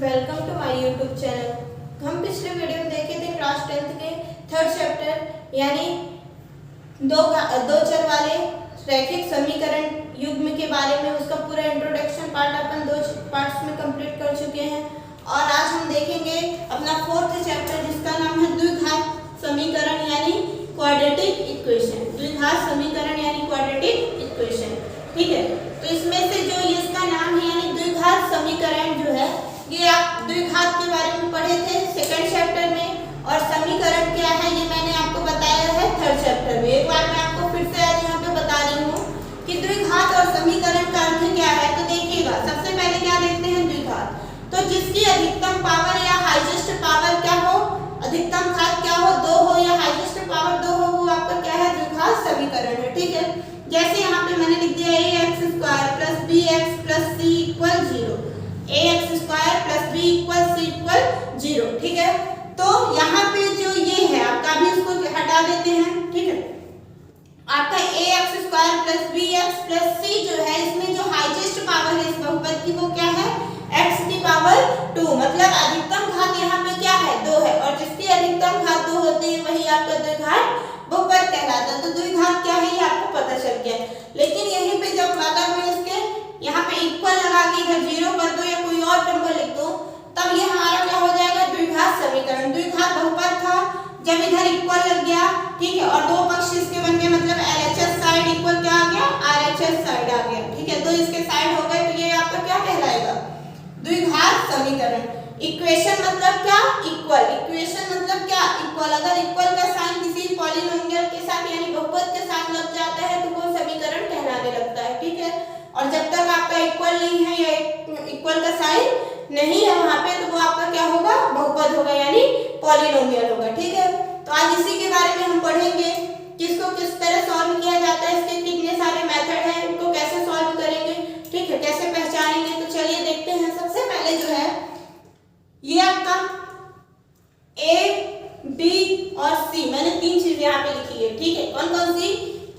Welcome to my YouTube channel. हम पिछले video में देखे थे क्लास 10th के थर्ड चैप्टर यानी दो चर वाले रैखिक समीकरण युग्म के बारे में उसका पूरा इंट्रोडक्शन पार्ट अपन दो पार्ट्स में कंप्लीट कर चुके हैं और आज हम देखेंगे अपना फोर्थ चैप्टर जिसका नाम है द्विघात समीकरण यानी क्वाड्रेटिक इक्वेशन। द्विघात समीकरण यानी क्वाड्रेटिक इक्वेशन, ठीक है। तो इसमें से जो इसका नाम है यानी द्विघात समीकरण जो है ये आप द्विघात के बारे में पढ़े थे सेकंड चैप्टर में और समीकरण क्या है ये मैंने आपको बताया है थर्ड चैप्टर में। एक बार मैं आपको फिर से आज यहाँ पे बता रही हूँ कि द्विघात और समीकरण का अर्थ क्या है। तो देखिएगा, सबसे पहले क्या देखते हैं द्विघात, तो जिसकी अधिकतम पावर या हाईएस्ट पावर क्या हो, अधिकतम घात क्या हो, 2 हो या हाईएस्ट पावर 2 हो, वो आपका क्या है द्विघात समीकरण है, ठीक है। जैसे यहाँ पे मैंने लिख दिया ax² + bx + c = 0, ax² + b = c = 0, ठीक है। तो यहाँ पे जो ये है आपका अभी उसको हटा देते हैं, ठीक है। आपका ax² + bx + c जो है इसमें जो हाईएस्ट पावर है इस बहुपद की वो क्या है x की पावर 2, मतलब अधिकतम घात यहाँ पे क्या है 2 है और जिसकी अधिकतम घात 2 होती है वही आपका द्विघात बहुपद कहलाता है। तो द्विघात क्या है ये आपको पता चल गया। लेकिन यहीं पे जब अगर मैं इसके यहाँ पे इक्वल लगा के इधर 0 कर दो या कोई और नंबर लिख दो तब ये हमारा क्या हो जाएगा द्विघात समीकरण। द्विघात बहुपद था जब इधर इक्वल लग गया, ठीक है, और दो पक्ष इसके बन गए मतलब LHS साइड इक्वल क्या आ गया RHS साइड आ गया, ठीक है। तो इसके साइड हो गए तो ये आपका क्या कहलाएगा द्विघात समीकरण। इक्वेशन मतलब क्या इक्वल, इक्वेशन मतलब क्या इक्वल। अगर इक्वल का साइन किसी पॉलिनोमियल के साथ यानी बहुपद के साथ लग जाता है तो वो समीकरण कहलाने लगता है, ठीक है। और जब तक आपका इक्वल नहीं है या इक्वल का साइन नहीं है वहां पे तो वो आपका क्या होगा बहुपद होगा यानी पॉलिनोमियल होगा, ठीक है। तो आज इसी के बारे में हम पढ़ेंगे कि इसको किस तरह सॉल्व किया जाता है, इसके कितने सारे मेथड हैं, इनको कैसे सॉल्व करेंगे, ठीक है, कैसे पहचानेंगे। तो चलिए देखते हैं। सबसे पहले जो है ये आपका A, B और C, मैंने 3 चीजें यहाँ पे लिखी है, ठीक है। कौन कौन सी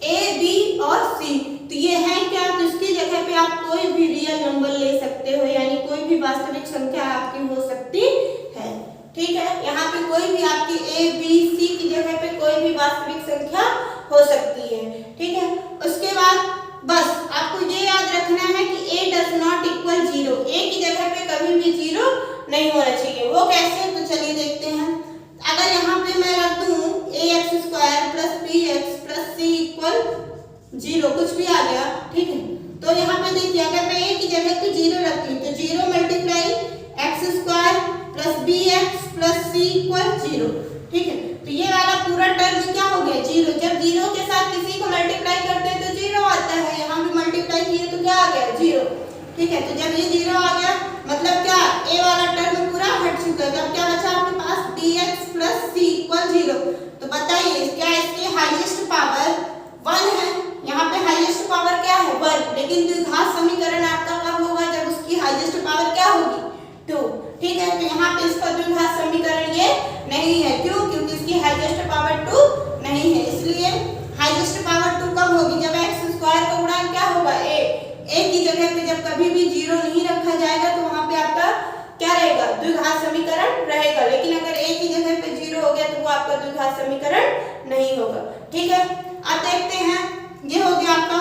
A, B और C। तो ये है क्या, तो इसकी जगह पे आप कोई भी रियल नंबर ले सकते हो यानी कोई भी वास्तविक संख्या आपकी हो सकती है, ठीक है। यहाँ पे कोई भी आपकी A, B, C की जगह पे कोई भी वास्तविक संख्या हो सकती है, ठीक है। उसके बाद बस आपको ये याद रखना है कि A does not equal 0, A की जगह पे कभी भी 0 नहीं होना चाहिए। वो कैसे, तो चलिए देखते हैं। अगर यहाँ पे मैं रख दूं ax² + bx + c = 0 कुछ भी आ गया, ठीक है। तो यहाँ पे देखिए अगर मैं a की जगह पे 0 रखती हूँ तो 0 × x² + bx + c = 0, ठीक है। तो ये वाला पूरा टर्म क्या हो गया 0। जब 0 के साथ किसी को मल्टीप्लाई करते हैं तो 0 आता है, यहाँ भी मल्टीप्लाई किए तो क्या आ गया 0, ठीक है। तो जब ये 0 आ गया मतलब क्या a वाला टर्म पूरा हट चुका है। तब क्या बचा आपके पास bx + c = 0। तो बताइए क्या इसकी हाईएस्ट पावर 1 है, यहाँ पे हाईएस्ट पावर क्या है 1, लेकिन द्विघात समीकरण आपका कब होगा जब उसकी हाईएस्ट पावर क्या होगी 2, ठीक है। तो यहाँ पे इसका द्विघात समीकरण ये नहीं है, क्यों, क्योंकि इसकी हाईएस्ट पावर 2 नहीं है। इसलिए हाईएस्ट पावर 2 कब होगी जब x² का गुणा क्या होगा a की जगह पे जब कभी भी 0 नहीं रखा जाएगा तो वहां पे आपका क्या रहेगा द्विघात समीकरण रहेगा। लेकिन अगर a की जगह पे 0 हो गया तो वो आपका द्विघात समीकरण नहीं होगा, ठीक है। अब देखते हैं, ये हो गया आपका।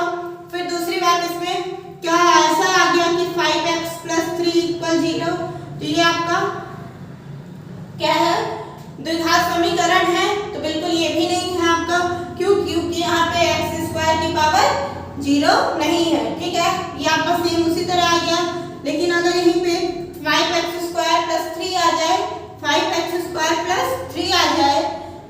फिर दूसरी बात इसमें क्या ऐसा आ गया कि 5x + 3 = 0, तो ये आपका क्या है द्विघात समीकरण है। तो बिल्कुल ये भी नहीं है आपका, क्यों, क्योंकि यहाँ पे x² की पावर 0 नहीं है, ठीक है। ये आपका सेम उसी तरह आ गया। लेकिन अगर यहीं पे 5x² + 3 आ जाए, 5x² + 3 आ जाए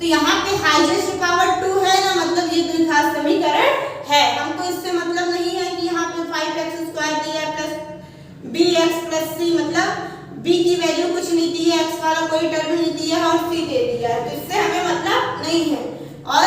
तो यहाँ पे हाईएस्ट पावर 2 है ना, मतलब ये द्विघात समीकरण है। हमको इससे मतलब नहीं है कि यहाँ पे 5x² दिया + bx + c, मतलब b की वैल्यू कुछ नहीं दी है, x वाला कोई टर्म नहीं दिया है और c दे दिया है, तो इससे हमें मतलब नहीं है। और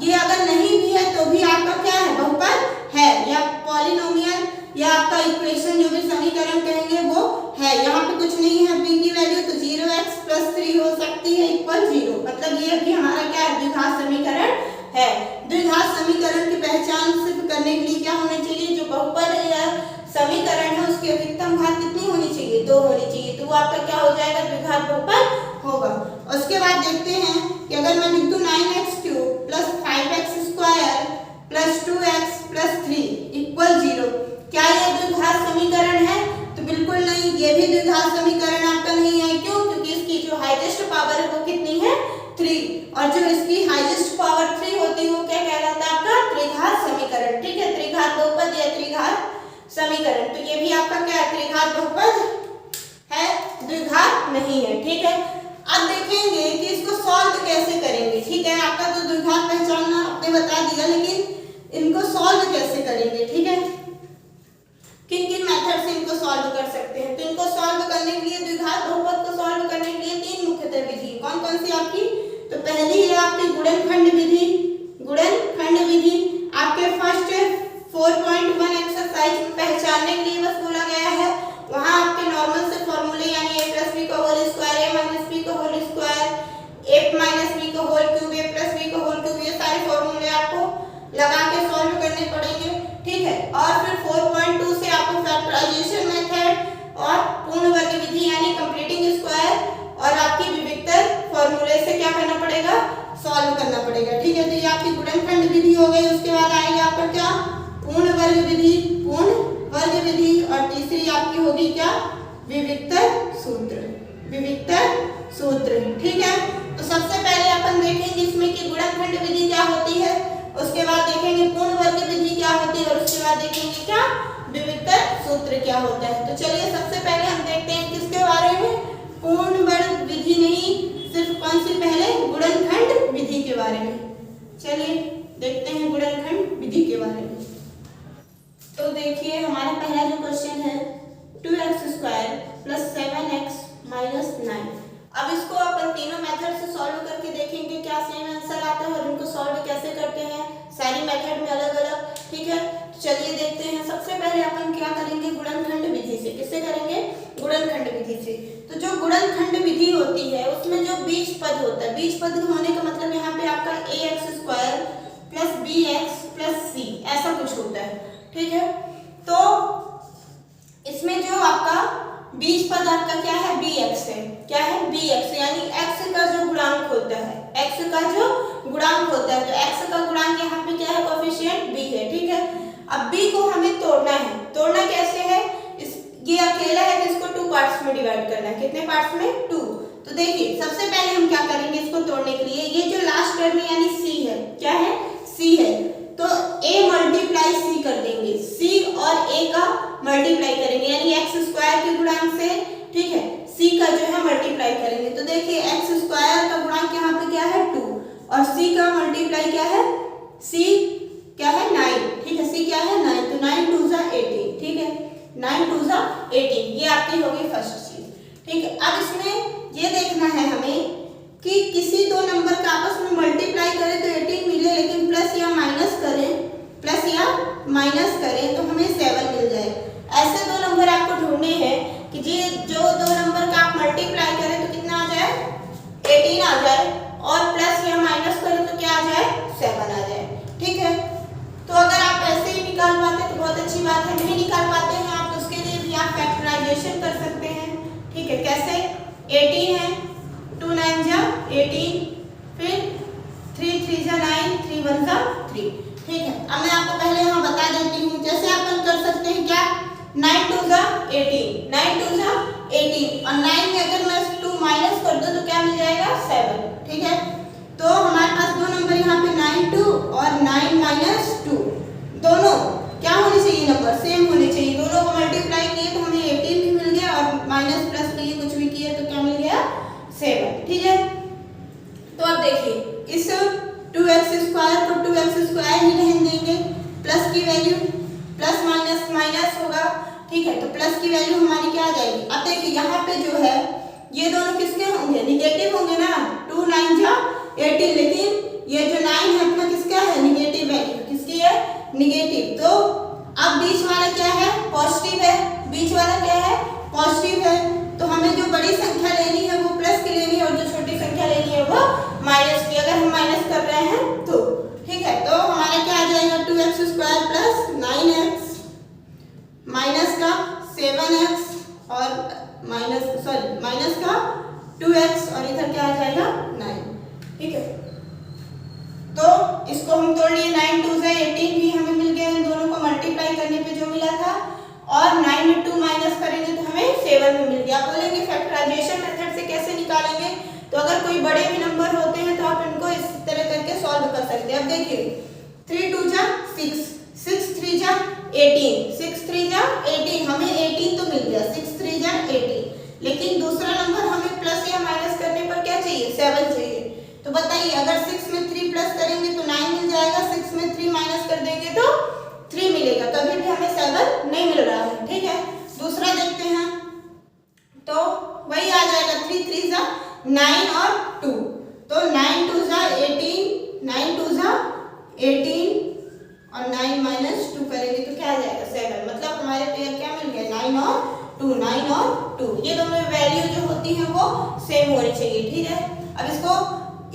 ये अगर नहीं भी है तो भी आपका क्या है बहुपद है या पॉलिनोमियल या आपका इक्वेशन जो भी समीकरण कहेंगे वो है। यहाँ पे कुछ नहीं है, b की वैल्यू तो 0x + 3 हो सकती है = 0, मतलब ये भी हमारा क्या है द्विघात समीकरण है। द्विघात समीकरण की पहचान सिर्फ करने के लिए क्या होना चाहिए, जो बहुपद है या समीकरण है उसकी अधिकतम घात कितनी होनी चाहिए 2 होनी चाहिए। तो वो आपका क्या हो जाएगा, द्विघात बहुपद होगा। उसके बाद देखते हैं कि अगर मैं लिख दूं 9x³ plus 5x square plus 2x plus 3 equal 0, क्या ये द्विघात समीकरण है? तो बिल्कुल नहीं, ये भी द्विघात समीकरण आपका नहीं है। क्यों? क्योंकि इसकी जो हाईएस्ट पावर है वो कितनी है, 3, और जो इसकी हाईएस्ट पावर 3 होती है वो क्या कहलाता है आपका, त्रिघात समीकरण। ठीक है, त्रिघात बहुपद या त्रिघात समीकरण। तो ये भी आपका क्या है, त्रिघात बहुपद है, द्विघात नहीं है। ठीक है, अब देखेंगे कि इसको सॉल्व कैसे करेंगे। ठीक है, आपका तो द्विघात पहचानना आपने बता दिया, लेकिन इनको सॉल्व कैसे करेंगे। ठीक है, किन किन मेथड से इनको सॉल्व कर सकते हैं? तो इनको सॉल्व करने के लिए, द्विघात बहुपद को सॉल्व करने के लिए 3 मुख्यतः विधि। कौन कौन सी आपकी? तो पहली है आपकी गुणनखंड विधि। गुणनखंड विधि आपके फर्स्ट 4.1 एक्सरसाइज में पहचानने के लिए बस बोला गया है। वहां आपके नॉर्मल से फॉर्मूले यानी a + b का होल स्क्वायर, a - b का होल स्क्वायर, a - b का होल क्यूब, a + b का होल क्यूब, ये सारे फॉर्मूले आपको लगा के सॉल्व करने पड़ेंगे। ठीक है, और फिर 4.2 से आपको फैक्टराइजेशन मेथड और पूर्ण वर्ग विधि यानी कंप्लीटिंग स्क्वायर और आपकी विविक्तर फॉर्मूले से क्या करना पड़ेगा, सॉल्व करना पड़ेगा। ठीक है, तो ये आपकी गुणनखंड विधि हो गई। उसके बाद आएगा आपका क्या, पूर्ण वर्ग विधि, पूर्ण वर्ग विधि, और तीसरी आपकी होगी क्या, विविक्तर सूत्र, विविक्तर सूत्र। ठीक है, तो सबसे पहले अपन देखेंगे इसमें कि गुणनखंड विधि क्या होती है, उसके बाद देखेंगे पूर्ण वर्ग विधि क्या होती है, और उसके बाद देखेंगे क्या, विविक्तर सूत्र क्या होता है। तो चलिए सबसे पहले हम देखते हैं किसके बारे में, पूर्ण वर्ग विधि नहीं, सिर्फ कौन सी, पहले गुणनखंड विधि के बारे में। चलिए देखते हैं गुणनखंड विधि के बारे में। तो देखिए हमारा पहला जो क्वेश्चन है 2x² प्लस 7x माइनस 9। अब इसको अपन तीनों मेथड से सॉल्व करके देखेंगे क्या सेम आंसर आता है और इनको सॉल्व कैसे करते हैं, सारी मेथड में अलग अलग। ठीक है, तो चलिए देखते हैं। सबसे पहले अपन क्या करेंगे, गुणनखंड विधि से। किससे करेंगे, गुणनखंड विधि से। तो जो गुणनखंड विधि होती है उसमें जो बीज पद होता है, बीज पद होने का मतलब यहाँ पे आपका ax² plus bx plus c ऐसा कुछ होता है। ठीक है, तो इसमें जो आपका बीज पद आपका क्या है, bx है। क्या है, bx, यानी x का जो गुणांक होता है, x का जो गुणांक होता है, तो x का गुणांक यहाँ पे क्या है, कोएफिशिएंट b है। ठीक है, अब b को हमें तोड़ना है। तोड़ना कैसे है, ये अकेला है तो इसको 2 पार्ट्स में डिवाइड करना है। कितने पार्ट्स में, 2। तो देखिए सबसे पहले हम क्या करेंगे इसको तोड़ने के लिए, ये जो लास्ट टर्म है यानी c है, क्या है, c है, तो a मल्टीप्लाई c कर देंगे, c और a का मल्टीप्लाई करेंगे यानी x² के गुणांक से। ठीक है, c का जो है मल्टीप्लाई करेंगे। तो देखिए x² का गुणांक यहाँ पे क्या है, 2, और c का मल्टीप्लाई क्या है, c क्या है, 9। ठीक है, c क्या है, 9, तो 9 2 = 18। ठीक है, 9 2 = 18, ये आपकी हो गई फर्स्ट चीज। ठीक है, अब इसमें ये देखना है हमें कि किसी दो नंबर का आपस में मल्टीप्लाई करें तो 18 मिले, लेकिन प्लस या माइनस करें तो हमें 7 मिल जाए। ऐसे दो नंबर आपको ढूंढने हैं कि जो दो नंबर का आप मल्टीप्लाई करें तो कितना आ जाए, 18 आ जाए, और प्लस या माइनस करें तो क्या आ जाए, 7 आ जाए। ठीक है, तो अगर आप ऐसे ही निकाल पाते तो बहुत अच्छी बात है, नहीं निकाल पाते हैं आप तो उसके लिए भी आप फैक्टराइजेशन कर सकते हैं। ठीक है, कैसे, 18 है, 2 9 = 18, फिर 3 3 = 9, 3 1 = 3। ठीक है, अब मैं आपको पहले यहाँ बता देती हूँ, जैसे अपन कर सकते हैं क्या, 9 2 = 18, 9 2 = 18, और 9 में अगर मैं 2 माइनस कर दूँ तो क्या मिल जाएगा, 7। ठीक है, तो हमारे पास दो नंबर यहाँ पे 9 2 और 9 - 2, दोनों क्या होने चाहिए, नंबर सेम होने चाहिए। दोनों को मल्टीप्लाई किए तो हमें 18 भी मिल गया, और माइनस प्लस किए कुछ भी किए तो क्या मिल गया, 7। ठीक है, तो अब देखिए इस 2x² को 2x² ही रहने देंगे, प्लस की वैल्यू प्लस माइनस माइनस होगा। ठीक है, तो प्लस की वैल्यू हमारी क्या आ जाएगी। अब देखिए यहाँ पे जो है ये दोनों किसके होंगे, निगेटिव होंगे ना, 2 9 = 18, लेकिन ये जो 9 है अपना किसका है, निगेटिव वैल्यू, किसकी है, निगेटिव। तो अब बीच वाला क्या है, पॉजिटिव है, बीच वाला क्या है, पॉजिटिव है, तो हमें जो बड़ी संख्या लेनी है वो प्लस की लेनी है, और जो छोटी संख्या लेनी है वो माइनस की, अगर हम माइनस कर रहे हैं तो। ठीक है, तो हमारा क्या आ जाएगा, 2x² प्लस 9x माइनस का 7x और माइनस का 2x और इधर क्या आ जाएगा 9। ठीक है, तो इसको हम तोड़ लिए, 9 2 से 18 भी हमें मिल गया, इन दोनों को मल्टीप्लाई करने पे जो मिला था, और 9 में 2 माइनस करेंगे तो हमें 7 में मिल गया। आप बोलेंगे फैक्टराइजेशन मेथड से कैसे निकालेंगे, तो अगर कोई बड़े भी नंबर होते हैं तो आप इनको इस तरह करके सॉल्व कर सकते हैं। अब देखिए 3 2 जा 6, 6 3 जा 18, 6 3 जा 18, हमें 18 तो मिल गया, 6 3 जा 18, लेकिन दूसरा नंबर हमें प्लस या माइनस करने पर क्या चाहिए, 7 चाहिए। तो बताइए अगर 6 में 3 प्लस करेंगे तो 9 मिल जाएगा, 6 में 3 माइनस कर देंगे तो 3 मिलेगा, कभी भी हमें 7 नहीं मिल रहा है। ठीक है, दूसरा देखते हैं, तो वही आ जाएगा 3 3 जा 9 और 2, तो 9 2 जा 18, 9 2 जा 18 और 9 माइनस 2 करेंगे तो क्या आ जाएगा 7, मतलब हमारे पेयर क्या मिल गया 9 और 2, 9 और 2, ये दोनों वैल्यू जो होती है वो सेम होनी चाहिए। ठीक है, अब इसको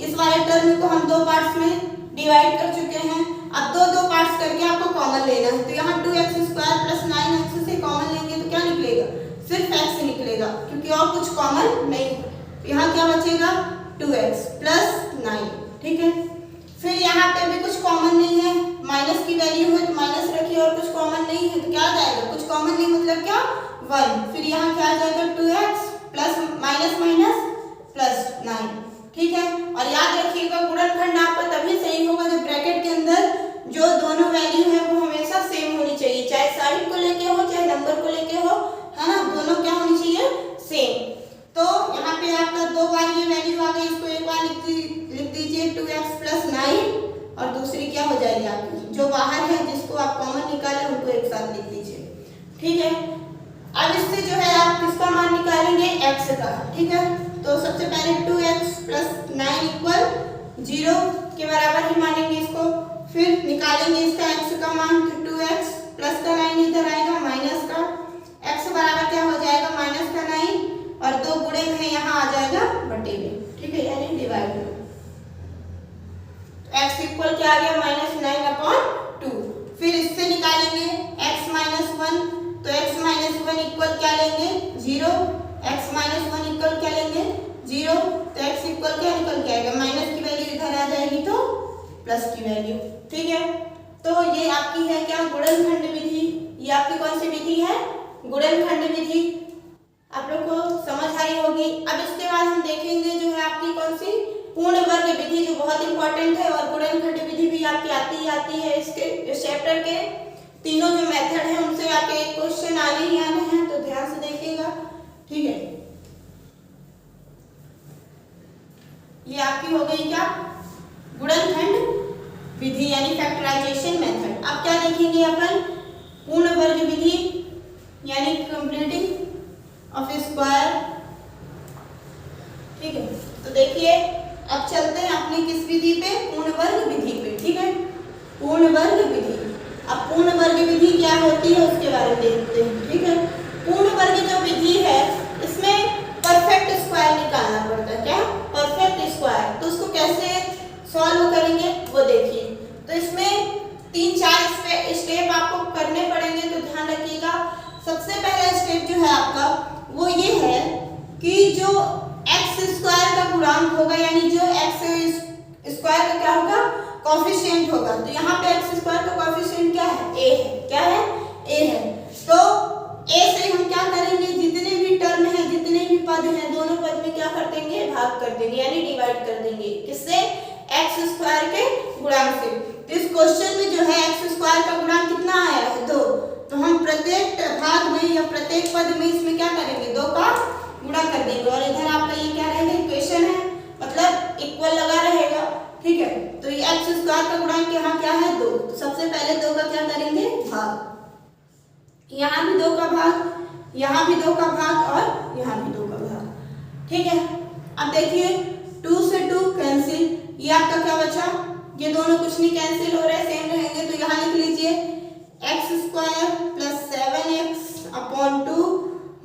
इस वाले टर्म को हम दो पार्ट्स में डिवाइड कर चुके हैं, अब दो पार्ट्स करके आपको कॉमन लेना है, तो यहाँ 2x स्क्वायर प्लस 9x से कॉमन लेंगे तो क्या निकलेगा, सिर्फ x निकलेगा, क्योंकि और कुछ कॉमन नहीं। तो यहाँ क्या बचेगा 2x प्लस 9। ठीक है, फिर यहाँ पे भी कुछ कॉमन नहीं है, माइनस की वैल्यू है तो माइनस रखिए, और कुछ कॉमन नहीं है तो क्या आ जाएगा, कुछ कॉमन नहीं मतलब क्या 1, फिर यहाँ क्या आ जाएगा 2x plus minus minus plus 9। ठीक है, और याद रखिएगा गुणनखंड आपका तभी सही होगा जब ब्रैकेट के अंदर जो दोनों वैल्यू है वो हमेशा सेम होनी चाहिए, चाहे साइन को लेके हो चाहे नंबर को लेके हो, है ना, दोनों क्या होनी चाहिए सेम। तो यहाँ पे आपका 2 बार ये वैल्यू आ गई, इसको एक बार लिख दीजिए 2x प्लस 9, और दूसरी क्या हो जाएगी आपकी जो बाहर है जिसको आप कॉमन निकाले उनको एक साथ लिख दीजिए। ठीक है, अब इससे जो है आप किसका मान निकालेंगे, x का। ठीक है, तो सबसे पहले 2x प्लस 9 इक्वल 0 के बराबर ही मानेंगे इसको, फिर निकालेंगे इसका x का मान, तो 2x प्लस का 9 इधर आएगा माइनस का, x बराबर क्या हो जाएगा माइनस का 9, और 2 गुणे में यहाँ आ जाएगा बटे में। ठीक है, यानी डिवाइड में, तो x इक्वल क्या आ गया -9/2, फिर इससे निकालेंगे x माइनस 1, तो x माइनस 1 इक्वल क्या लेंगे 0, x माइनस 1 इक्वल क्या लेंगे 0, तो x इक्वल क्या निकल के आएगा, माइनस की वैल्यू इधर आ जाएगी तो प्लस की वैल्यू। ठीक है, तो ये आपकी है क्या गुणनखंड विधि, ये आपकी कौन सी विधि है, गुणनखंड विधि। आप लोग को समझ आई होगी। अब इसके बाद हम देखेंगे जो है आपकी कौन सी पूर्ण वर्ग विधि, जो बहुत इंपॉर्टेंट है, और गुणनखंड विधि भी आपकी आती है। इस चैप्टर के तीनों जो मेथड है उनसे आपके एक क्वेश्चन आने ही आने हैं, तो ध्यान से देखिएगा। ठीक है, ये आपकी हो गई क्या गुणनखंड विधि यानी फैक्टराइजेशन मेथड। अब क्या देखेंगे अपन, पूर्ण वर्ग विधि यानी कंप्लीटिंग ऑफ स्क्वायर। ठीक है, तो देखिए अब चलते हैं अपनी किस विधि पे, पूर्ण वर्ग विधि पे। ठीक है, पूर्ण वर्ग विधि। अब पूर्ण वर्ग विधि क्या होती है उसके बारे में देखते हैं। ठीक है, पूर्ण वर्ग जो विधि है इसमें परफेक्ट स्क्वायर निकालना पड़ता है। क्या परफेक्ट स्क्वायर, तो उसको कैसे सॉल्व करेंगे वो देखिए। तो इसमें 3-4 स्टेप आपको करने पड़ेंगे, तो ध्यान रखिएगा। सबसे पहला स्टेप जो है आपका वो ये है कि जो एक्स स्क्वायर का गुणांक होगा, यानी जो एक्स स्क्वायर का क्या होगा कोफिशिएंट होगा। तो यहाँ पे एक्स स्क्वायर का कोफिशिएंट क्या है, ए है। क्या है, ए है। तो ए से हम क्या करेंगे, जितने भी टर्म है, जितने भी पद हैं, दोनों पद में क्या कर देंगे, भाग कर देंगे, यानी डिवाइड कर देंगे। किससे, एक्स स्क्वायर के गुणांक से। तो इस क्वेश्चन में जो है एक्स स्क्वायर का गुणांक कितना आया है 2, तो हम प्रत्येक भाग में या प्रत्येक पद में इसमें क्या करेंगे 2 का गुणा कर देंगे, और इधर आपका ये क्या रहेगा इक्वेशन है, मतलब इक्वल लगा रहेगा। ठीक है, तो ये एक्स स्क्वायर का गुणांक यहाँ क्या है 2, तो सबसे पहले 2 का क्या करेंगे भाग, यहाँ भी 2 का भाग, यहाँ भी 2 का भाग, और यहाँ भी 2 का भाग। ठीक है, अब देखिए 2 से 2 कैंसिल, ये आपका क्या बचा, ये दोनों कुछ नहीं कैंसिल हो रहे, सेम रहेंगे। तो यहाँ लिख लीजिए x square plus 7x/2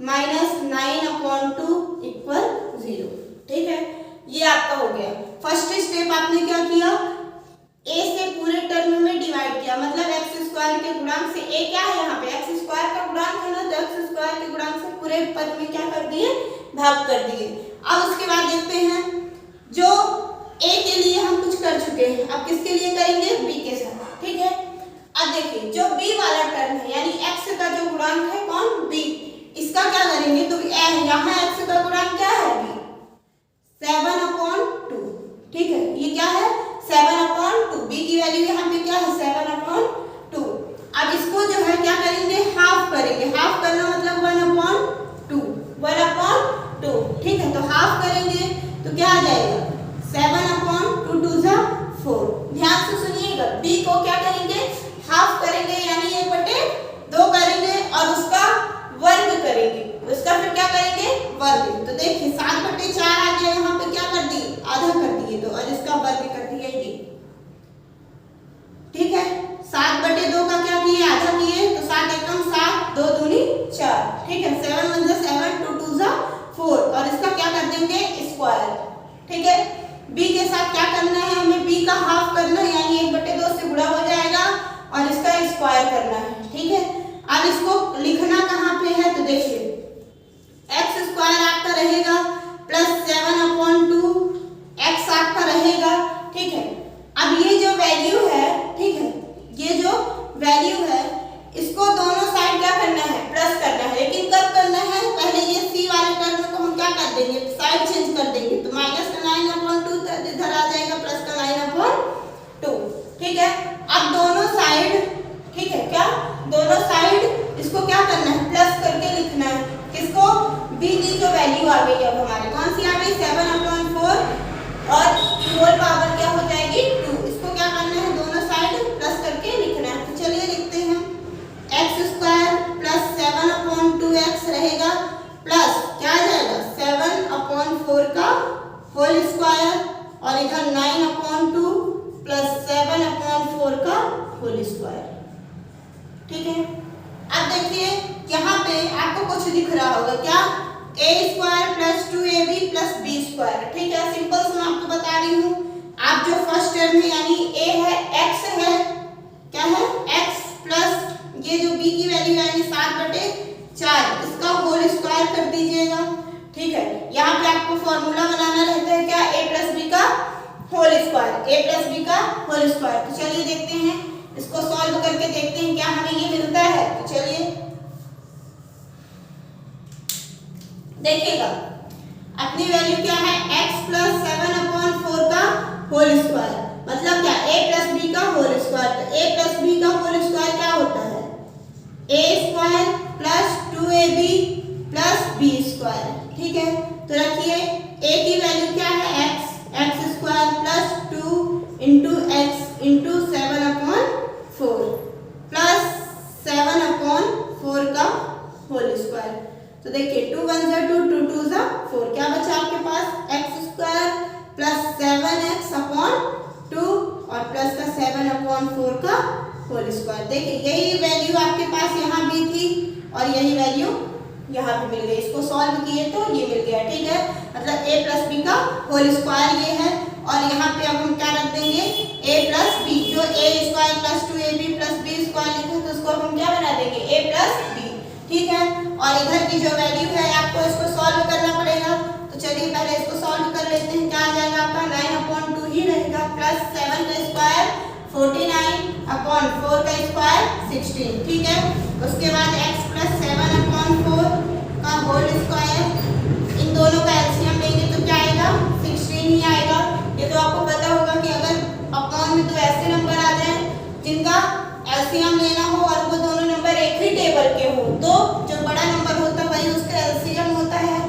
minus 9/2 equal 0। ठीक है, ये आपका हो गया। फर्स्ट स्टेप आपने क्या किया, ए से पूरे टर्म में डिवाइड किया, मतलब एक्स स्क्वायर के गुणांक से a क्या है यहाँ पे x स्क्वायर का गुणांक है ना, तो x स्क्वायर के गुणांक से पूरे पद में क्या कर दिए, भाग कर दिए। अब उसके बाद देखते हैं जो a के लिए हम कुछ कर चुके हैं, अब किसके लिए करेंगे, b के साथ। ठीक है, अब देखिए जो b वाला टर्म है यानी x का जो गुणांक है कौन, b, इसका क्या करेंगे, तो यहाँ x का गुणांक क्या है, b, 7/2। ठीक है, ये क्या है 7/2, b की वैल्यू यहाँ पे क्या है 7/2। अब इसको जो है क्या करेंगे, हाफ करेंगे, हाफ करना मतलब 1/2। ठीक है, तो हाफ करेंगे तो क्या आ जाएगा 7/2 2 4। ध्यान से सुनिएगा, b को क्या करेंगे, हाफ करेंगे यानी 1/2 करेंगे और उसका वर्ग करेंगे, उसका फिर क्या करेंगे, वर्ग। तो देखिए 7/4 आ गया, यहाँ पे क्या कर दिए, आधा कर दिए, तो और इसका वर्ग कर दिया ये। ठीक है, 7/2 का क्या किए, आधा किए, तो 7 एकम 7, 2 दूनी 4। ठीक है, 7 1 7 2 2 4 और इसका क्या कर देंगे, स्क्वायर। ठीक है, b के साथ क्या करना है, हमें b का हाफ करना है यानी 1/2 से गुणा हो जाएगा और इसका स्क्वायर करना है। ठीक है, अब इसको लिखना कहाँ पे है, तो देखिए x स्क्वायर आपका रहेगा प्लस 7/2 x आपका रहेगा। ठीक है, अब ये जो वैल्यू है, ठीक है, ये जो वैल्यू है इसको दोनों साइड क्या करना है, प्लस करना है, लेकिन कब करना है, पहले ये c वाले टर्म को हम क्या कर देंगे, साइड चेंज कर देंगे, तो माइनस का 9/2 इधर आ जाएगा, प्लस का 9/2। ठीक है, अब दोनों साइड, ठीक है, क्या दोनों साइड इसको क्या करना है, प्लस करके लिखना है, किसको, b की जो वैल्यू आ गई, अब हमारे कौन सी आ गई 7/4 और होल पावर क्या हो जाएगी 2, इसको क्या करना है, दोनों साइड प्लस करके लिखना है। तो चलिए लिखते हैं x स्क्वायर प्लस 7/2x रहेगा प्लस क्या आ जाएगा 7/4 का होल स्क्वायर और इधर 9/2 प्लस 7/4 का होल स्क्वायर। ठीक है, अब देखिए यहाँ पे आपको कुछ दिख रहा होगा, क्या, a square plus 2ab plus b square. ठीक है, सिंपल से मैं आपको बता रही हूँ, आप जो फर्स्ट टर्म है यानी a है, x है, क्या है x प्लस ये जो b की वैल्यू है यानी 7/4, इसका होल स्क्वायर कर दीजिएगा। ठीक है, यहाँ पे आपको फॉर्मूला बनाना रहता है क्या, a प्लस b का whole square, a plus b का होल स्क्वायर। तो चलिए देखते हैं, इसको सॉल्व करके देखते हैं क्या हमें ये मिलता है। तो चलिए देखिएगा, अपनी वैल्यू क्या है, x प्लस 7/4 का होल स्क्वायर, मतलब क्या a प्लस b का होल स्क्वायर। तो a प्लस b का होल स्क्वायर क्या होता है, a square plus 2ab plus b square. ठीक है, तो रखिए a की वैल्यू क्या है, x square plus 2 into x into 7/4 plus 7/4 का होल स्क्वायर। तो देखिए 2 1 2 2 2 4, क्या बचा आपके पास, x स्क्वायर प्लस 7x/2 और प्लस का 7/4 का होल स्क्वायर। देखिए यही वैल्यू आपके पास यहाँ भी थी और यही वैल्यू यहाँ पे मिल गई, इसको सॉल्व किए तो ये मिल गया। ठीक है, मतलब a प्लस b का होल स्क्वायर ये है और यहाँ पे अब हम क्या रख देंगे, a प्लस b, जो a square plus 2ab plus b square लिखा तो उसको हम क्या बना देंगे, a प्लस b। ठीक है, और इधर की जो वैल्यु है आपको इसको सॉल्व करना पड़ेगा। तो चलिए पहले इसको सॉल्व कर लेते हैं, क्या आ जाएगा आपका 9/2 ही रहेगा प्लस 7 का स्क्वायर 49/4 का स्क्वायर 16। ठीक है, उसके बाद x प्लस 7/4 का होल स्क्वायर, इन दोनों का एलसीएम लेंगे तो क्या आएगा 16 ही आएगा। ये तो आपको पता होगा कि अगर अपॉन में तो ऐसे नंबर आ जाए जिनका एलसीएम लेना हो और वो दोनों नंबर एक ही टेबल के हो, तो जो बड़ा नंबर होता है वही उसका एलसीएम होता है।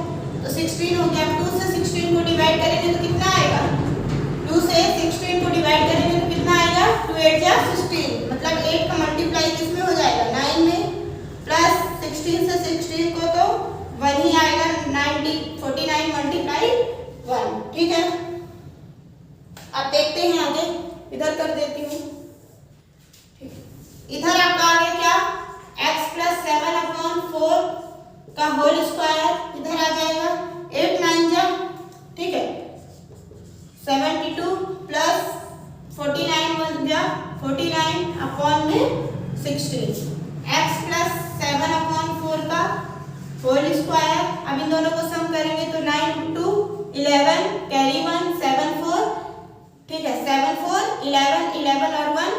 तो 16 हो गया, 2 से 16 को डिवाइड करेंगे तो कितना आएगा, 2 से 16 को डिवाइड करेंगे तो कितना आएगा, 2 8 जा 16, मतलब 8 का मल्टीप्लाई किसमें हो जाएगा 9 में, प्लस 16 से 16 को तो 1 ही आएगा, 49 मल्टीप्लाई 1। ठीक है, अब देखते हैं आगे, इधर कर देती हूँ। इधर आपका आ गया क्या, x प्लस 7/4 का होल स्क्वायर इधर आ जाएगा, 8 9 जा, ठीक है 72 प्लस 49 1 जा 49 अपॉन में करेंगे तो 9 2 11 कैरी 1 7 4, ठीक है 7 4 11 11 और 1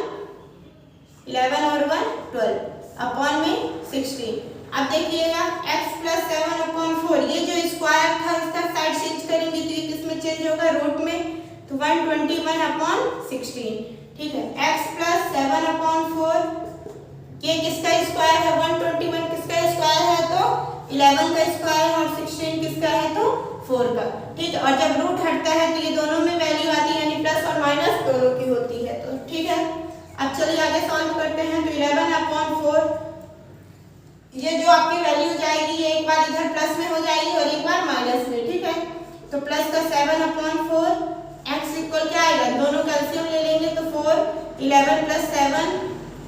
12 अपॉन में 16। अब देखिएगा x प्लस 7 अपॉन 4, ये जो स्क्वायर था इसका साइड चेंज करेंगे तो ये किस में चेंज होगा, रूट में, तो 121 अपॉन 16, ठीक है। x प्लस 7 अपॉन 4, ये किसका स्क्वायर है, 121 किसका स्क्वायर है तो 11 का स्क्वायर है, और 16 किसका है तो 4 का, ठीक है। और जब रूट हटता है तो ये दोनों में वैल्यू आती है, यानी प्लस और माइनस दोनों की होती है, तो ठीक है। अब चलिए आगे सॉल्व करते हैं। तो 11 अपॉन 4, ये जो आपकी वैल्यू जाएगी ये एक बार इधर प्लस में हो जाएगी और एक बार माइनस में, ठीक है। तो प्लस का 7 अपॉन 4, x इक्वल क्या आएगा, दोनों का एलसीएम ले लेंगे तो 4 11 प्लस 7,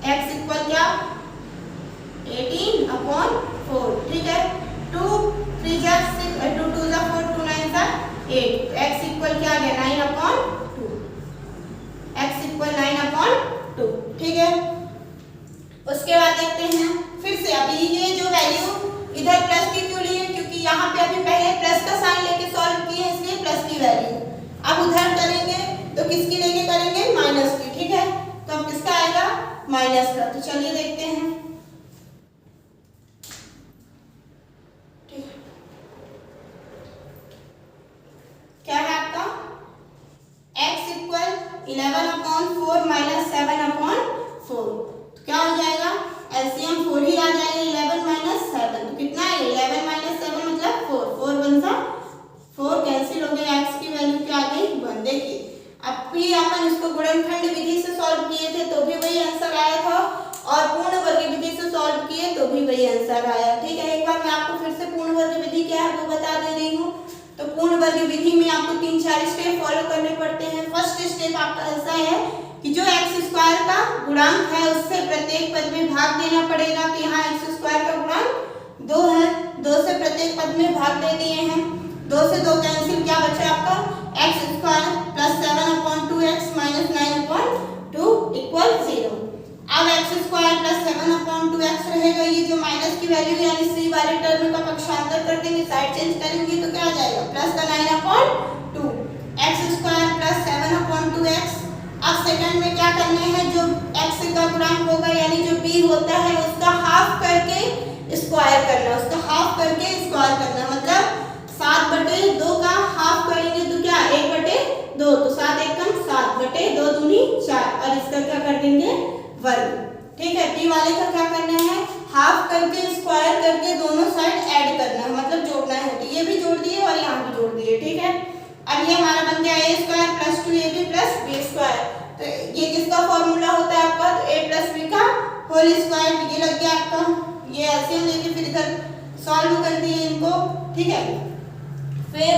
x इक्वल क्या 18 अपॉन 4, ठीक है। 2 3 जा 6, 2 2 जा 4, 2 9 जा 8, तो x इक्वल क्या आ गया 9 अपॉन 2, x इक्वल 9 अपॉन 2, ठीक है। उसके बाद देखते हैं फिर से, अभी ये जो वैल्यू इधर प्लस की क्यों ली है, क्योंकि यहाँ पे अभी पहले प्लस का साइन लेके सॉल्व किए इसलिए प्लस की वैल्यू। अब उधर करेंगे तो किसकी लेके करेंगे, माइनस की, ठीक है। तो अब किसका आएगा, माइनस का। तो चलिए देखते हैं, ठीक है। क्या है आपका x equal 11 upon 4 minus 7 upon 4, तो क्या हो जाएगा, एलसीएम 4 ही आ जाएगा, 11 माइनस 7, तो कितना है 11 माइनस 7 मतलब 4, 4 1 सा 4 कैंसिल हो गया, x की वैल्यू क्या आ गई 1। देखिए अब भी अपन इसको गुणनखंड विधि से सॉल्व किए थे तो भी वही आंसर आया था, और पूर्ण वर्ग विधि से सॉल्व किए तो भी वही आंसर आया, ठीक है। एक बार मैं आपको फिर से पूर्ण वर्ग विधि क्या है वो बता दे रही हूँ। तो पूर्ण वर्ग विधि में आपको 3-4 स्टेप फॉलो करने पड़ते हैं। फर्स्ट स्टेप आपका ऐसा है कि जो x स्क्वायर का गुणांक है उससे प्रत्येक पद में भाग देना पड़ेगा। तो यहाँ x स्क्वायर का गुणांक 2 है, 2 से प्रत्येक पद में भाग दे दिए हैं, 2 से 2 कैंसिल, क्या बचा आपका x square plus 7 upon 2x minus 9 upon 2 equal 0। अब x square plus 7 upon 2x रहेगा, ये जो माइनस की वैल्यू यानी c वाले टर्म का पक्षांतर कर देंगे, साइड चेंज करेंगे तो क्या आ जाएगा, प्लस का 9 upon 2 x square plus 7 upon 2x। अब सेकंड में क्या करना है, जो x का गुणांक होगा यानी जो b होता है उसका हाफ करके स्क्वायर करना, उसका हाफ करके स्क्वायर करना, मतलब 7/2 का हाफ करेंगे तो क्या 1/2, तो 7 एकम 7/2 दूनी 4, और इसका क्या कर देंगे वर्ग, ठीक है। b वाले का क्या करना है, हाफ करके स्क्वायर करके दोनों साइड ऐड करना है, मतलब जोड़ना है, तो ये भी जोड़ दिए और यहाँ भी जोड़ दिए, ठीक है। अब ये हमारा बन गया a square plus 2ab plus b square. तो ये किसका फॉर्मूला होता है आपका, तो a प्लस b का होल स्क्वायर, ये लग गया आपका। ये ऐसे लेके फिर इधर सॉल्व कर दिए इनको, ठीक है। फिर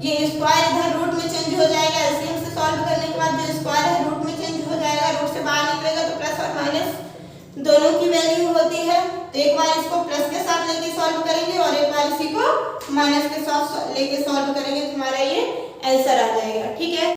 ये स्क्वायर इधर रूट में चेंज हो जाएगा, एलसीएम से सॉल्व करने के बाद जो स्क्वायर है रूट में चेंज हो जाएगा, रूट से बाहर निकलेगा तो प्लस और माइनस दोनों की वैल्यू होती है। तो एक बार इसको प्लस के साथ लेके सॉल्व करेंगे और एक बार इसी को माइनस के साथ लेके सॉल्व करेंगे तो हमारा ये आंसर आ जाएगा, ठीक है।